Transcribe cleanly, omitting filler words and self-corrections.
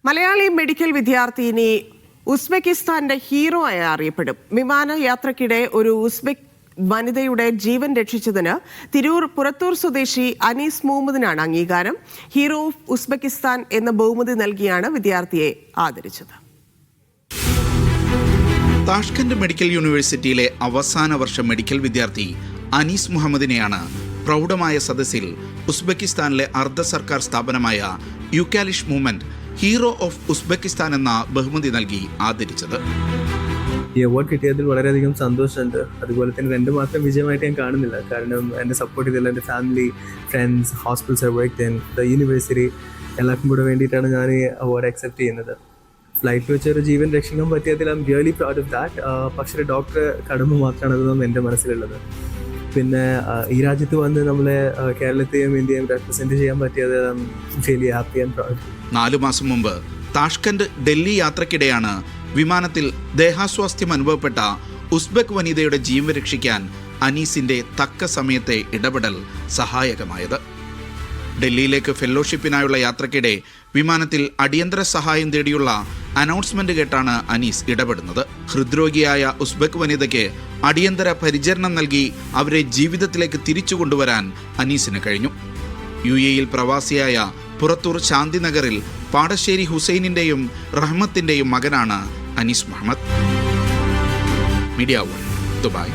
Malayali medical വിദ്യാർത്ഥി ഇനി ഉസ്ബെക്കിസ്ഥാന്റെ hero ആയി അറിയപ്പെടും. വിമാനയാത്രക്കിടെ ഒരു ഉസ്ബെക് വനിതയുടെ ജീവൻ രക്ഷിച്ചതിന് തിരൂർ പുറത്തൂർ സ്വദേശി അനീസ് മുഹമ്മദിനാണ് അംഗീകാരം. ഹീറോ ഓഫ് ഉസ്ബെക്കിസ്ഥാൻ എന്ന ബഹുമതി നൽകിയാണ് വിദ്യാർത്ഥിയെ ആദരിച്ചത്. താഷ്കന്റ് മെഡിക്കൽ യൂണിവേഴ്സിറ്റിയിലെ അവസാന വർഷ മെഡിക്കൽ വിദ്യാർത്ഥി അനീസ് മുഹമ്മദിനെയാണ് പ്രൗഢമായ സദസ്സിൽ ഉസ്ബെക്കിസ്ഥാനിലെ അർദ്ധ സർക്കാർ സ്ഥാപനമായ യൂക്കാലിഷ് മൂവ്മെന്റ് ഹീറോ ഓഫ് ഉസ്ബെക്കിസ്ഥാൻ എന്ന ബഹുമതി നൽകി ആദരിച്ചത്. ഈ അവാർഡ് കിട്ടിയതിൽ വളരെയധികം സന്തോഷമുണ്ട്. അതുപോലെ തന്നെ എൻ്റെ മാത്രം വിജയമായിട്ട് ഞാൻ കാണുന്നില്ല. കാരണം എന്നെ സപ്പോർട്ട് ചെയ്തല്ല എൻ്റെ family, friends, hospitals I worked in, the university, എല്ലാവർക്കും കൂടെ വേണ്ടിയിട്ടാണ് ഞാൻ ഈ അവാർഡ് അക്സെപ്റ്റ് ചെയ്യുന്നത്. ഫ്ലൈറ്റിൽ വെച്ചൊരു ജീവൻ രക്ഷിക്കാൻ പറ്റിയതിൽ I am really proud of that. പക്ഷേ ഡോക്ടർ കടമ മാത്രമാണ് അതെന്നാണ് എൻ്റെ മനസ്സിലുള്ളത്. പിന്നെ ഈ രാജ്യത്ത് വന്ന് നമ്മളെ കേരളത്തെയും ഇന്ത്യയും റെപ്രസെൻറ്റ് ചെയ്യാൻ പറ്റിയത് I am really happy and proud. 4 മാസം മുമ്പ് താഷ്കന്റ് ഡൽഹി യാത്രക്കിടെയാണ് വിമാനത്തിൽ ദേഹാസ്വാസ്ഥ്യം അനുഭവപ്പെട്ട ഉസ്ബെക് വനിതയുടെ ജീവൻ രക്ഷിക്കാൻ അനീസിന്റെ തക്ക സമയത്തെ ഇടപെടൽ സഹായകമായത്. ഡൽഹിയിലേക്ക് ഫെല്ലോഷിപ്പിനായുള്ള യാത്രക്കിടെ വിമാനത്തിൽ അടിയന്തര സഹായം തേടിയുള്ള അനൗൺസ്മെന്റ് കേട്ടാണ് അനീസ് ഇടപെടുന്നത്. ഹൃദ്രോഗിയായ ഉസ്ബെക് വനിതയ്ക്ക് അടിയന്തര പരിചരണം നൽകി അവരെ ജീവിതത്തിലേക്ക് തിരിച്ചു കൊണ്ടുവരാൻ അനീസിന് കഴിഞ്ഞു. UAE-യിൽ പ്രവാസിയായ പുറത്തൂർ ശാന്തിനഗറിൽ പാടശ്ശേരി ഹുസൈനിന്റെയും റഹ്മത്തിന്റെയും മകനാണ് അനീസ് മുഹമ്മദ്. Media 1, Dubai.